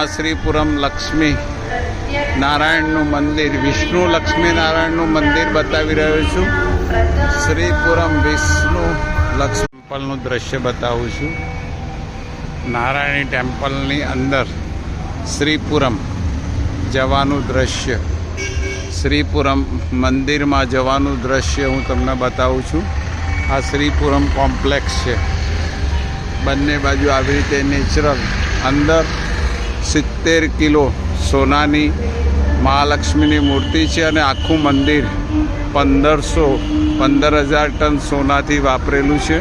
આ શ્રીપુરમ લક્ષ્મી નારાયણનું મંદિર, વિષ્ણુ લક્ષ્મી નારાયણનું મંદિર બતાવી રહ્યો છું. શ્રીપુરમ વિષ્ણુ લક્ષ્મી ટેમ્પલનું દ્રશ્ય બતાવું છું. નારાયણી ટેમ્પલની અંદર શ્રીપુરમ જવાનું દ્રશ્ય, શ્રીપુરમ મંદિરમાં જવાનું દ્રશ્ય હું તમને બતાવું છું. આ શ્રીપુરમ કોમ્પ્લેક્સ છે. બંને બાજુ આવી રીતે નેચરલ, અંદર 70 કિલો સોનાની મહાલક્ષ્મીની મૂર્તિ છે અને આખું મંદિર 15,000 ટન સોનાથી વાપરેલું છે.